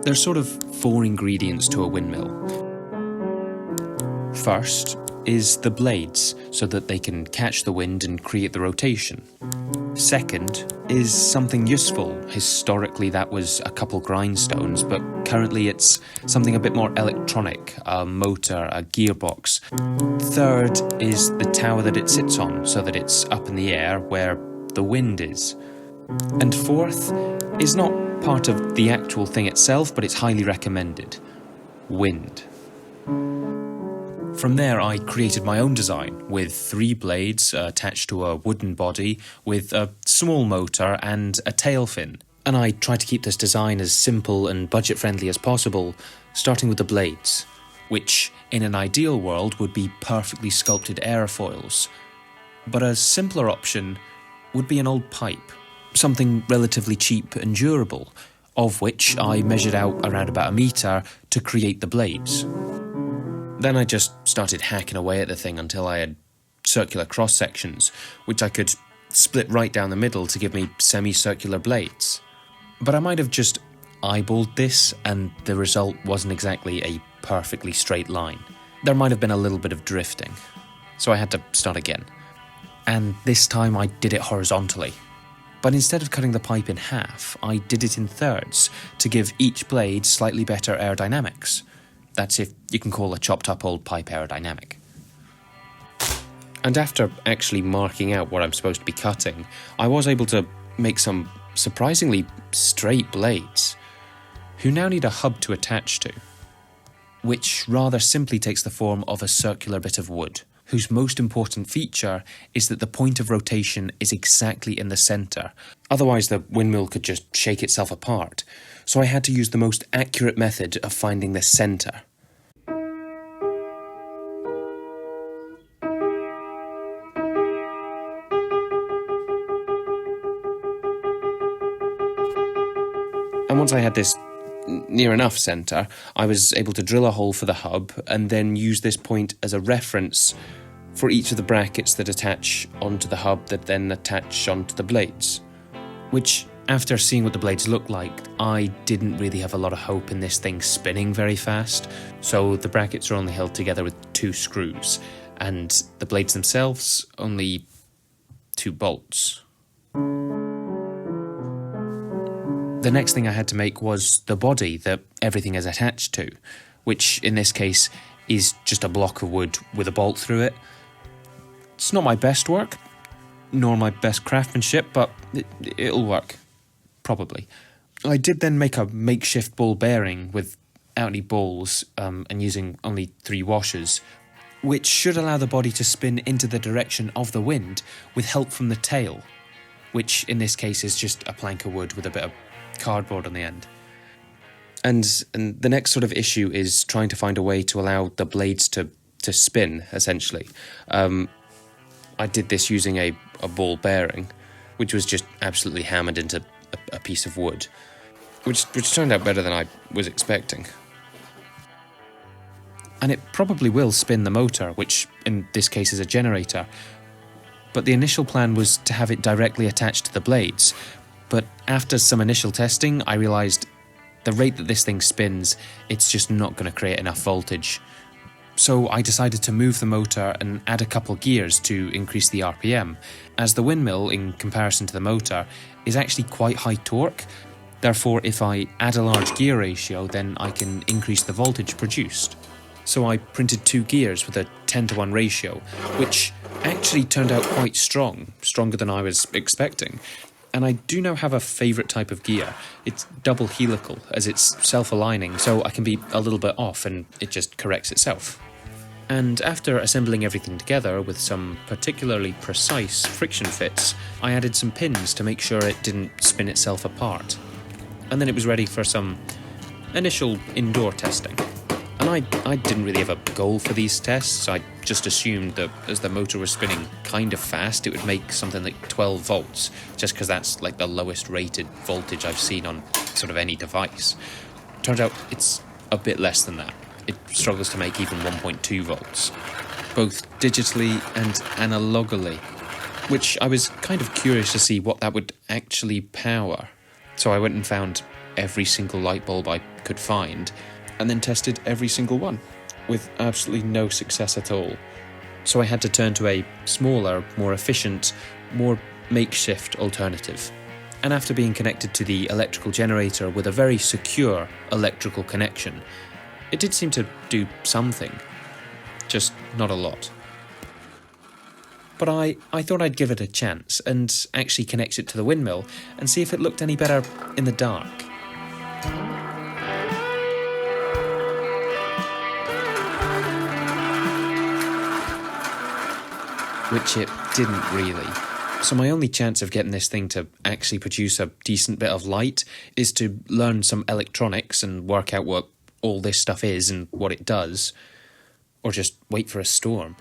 There's sort of 4 ingredients to a windmill. First is the blades, so that they can catch the wind and create the rotation. Second is something useful. Historically that was a couple grindstones, but currently it's something a bit more electronic, a motor, a gearbox. Third is the tower that it sits on, so that it's up in the air where the wind is. And fourth is not part of the actual thing itself, but it's highly recommended. Wind. From there I created my own design, with 3 blades attached to a wooden body, with a small motor and a tail fin. And I tried to keep this design as simple and budget-friendly as possible, starting with the blades, which in an ideal world would be perfectly sculpted airfoils. But a simpler option would be an old pipe, something relatively cheap and durable, of which I measured out around about 1 metre to create the blades. Then I just started hacking away at the thing until I had circular cross-sections, which I could split right down the middle to give me semicircular blades. But I might have just eyeballed this, and the result wasn't exactly a perfectly straight line. There might have been a little bit of drifting, so I had to start again. And this time I did it horizontally. But instead of cutting the pipe in half, I did it in thirds to give each blade slightly better aerodynamics. That's if you can call a chopped up old pipe aerodynamic. And after actually marking out what I'm supposed to be cutting, I was able to make some surprisingly straight blades, who now need a hub to attach to, which rather simply takes the form of a circular bit of wood, whose most important feature is that the point of rotation is exactly in the centre. Otherwise the windmill could just shake itself apart, so I had to use the most accurate method of finding the centre. And once I had this near enough centre, I was able to drill a hole for the hub and then use this point as a reference for each of the brackets that attach onto the hub that then attach onto the blades. Which, after seeing what the blades look like, I didn't really have a lot of hope in this thing spinning very fast, so the brackets are only held together with 2 screws, and the blades themselves only 2 bolts. The next thing I had to make was the body that everything is attached to, which in this case is just a block of wood with a bolt through it. It's not my best work, nor my best craftsmanship, but it'll work. Probably. I did then make a makeshift ball bearing without any balls and using only 3 washers, which should allow the body to spin into the direction of the wind with help from the tail, which in this case is just a plank of wood with a bit of cardboard on the end. And the next sort of issue is trying to find a way to allow the blades to spin, essentially. I did this using a ball bearing, which was just absolutely hammered into a piece of wood, which turned out better than I was expecting. And it probably will spin the motor, which in this case is a generator, but the initial plan was to have it directly attached to the blades. But after some initial testing, I realised the rate that this thing spins, it's just not going to create enough voltage. So I decided to move the motor and add a couple gears to increase the RPM, as the windmill, in comparison to the motor, is actually quite high torque. Therefore, if I add a large gear ratio, then I can increase the voltage produced. So I printed 2 gears with a 10:1 ratio, which actually turned out quite strong, stronger than I was expecting. And I do now have a favourite type of gear. It's double helical, as it's self-aligning, so I can be a little bit off and it just corrects itself. And after assembling everything together with some particularly precise friction fits, I added some pins to make sure it didn't spin itself apart. And then it was ready for some initial indoor testing. And I didn't really have a goal for these tests. I just assumed that as the motor was spinning kind of fast, it would make something like 12 volts, just because that's like the lowest rated voltage I've seen on sort of any device. Turns out it's a bit less than that. It struggles to make even 1.2 volts, both digitally and analogically, which I was kind of curious to see what that would actually power. So I went and found every single light bulb I could find, and then tested every single one, with absolutely no success at all. So I had to turn to a smaller, more efficient, more makeshift alternative. And after being connected to the electrical generator with a very secure electrical connection, it did seem to do something, just not a lot. But I thought I'd give it a chance and actually connect it to the windmill and see if it looked any better in the dark. Which it didn't really. So my only chance of getting this thing to actually produce a decent bit of light is to learn some electronics and work out what all this stuff is and what it does, or just wait for a storm.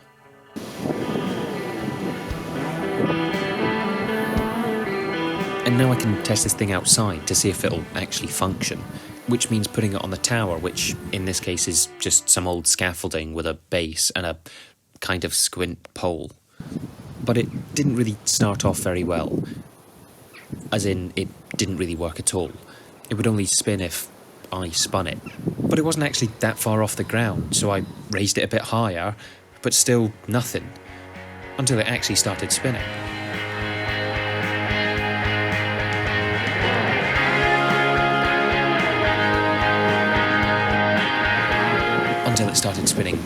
And now I can test this thing outside to see if it'll actually function, which means putting it on the tower, which in this case is just some old scaffolding with a base and a kind of squint pole. But it didn't really start off very well, as in it didn't really work at all. It would only spin if I spun it. But it wasn't actually that far off the ground, so I raised it a bit higher, but still nothing, until it actually started spinning. Until it started spinning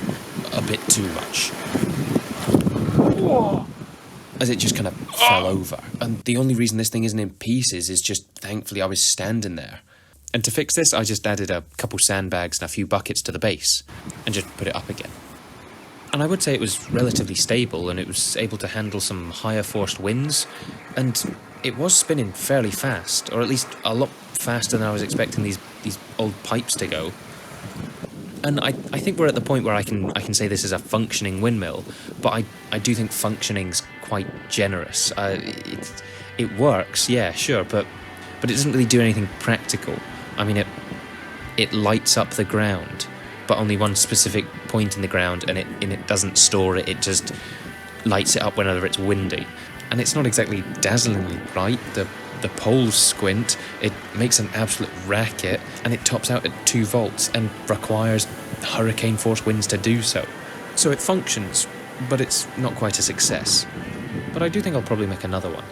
a bit too much. As it just kind of fell over. And the only reason this thing isn't in pieces is just thankfully I was standing there. And to fix this, I just added a couple sandbags and a few buckets to the base and just put it up again. And I would say it was relatively stable and it was able to handle some higher forced winds, and it was spinning fairly fast, or at least a lot faster than I was expecting these old pipes to go. And I think we're at the point where I can say this is a functioning windmill, but I do think functioning's quite generous. It works, yeah, sure, but it doesn't really do anything practical. I mean, it lights up the ground, but only one specific point in the ground, and it doesn't store it. It just lights it up whenever it's windy, and it's not exactly dazzlingly bright. The poles squint, it makes an absolute racket, and it tops out at 2 volts and requires hurricane force winds to do so. So it functions, but it's not quite a success. But I do think I'll probably make another one.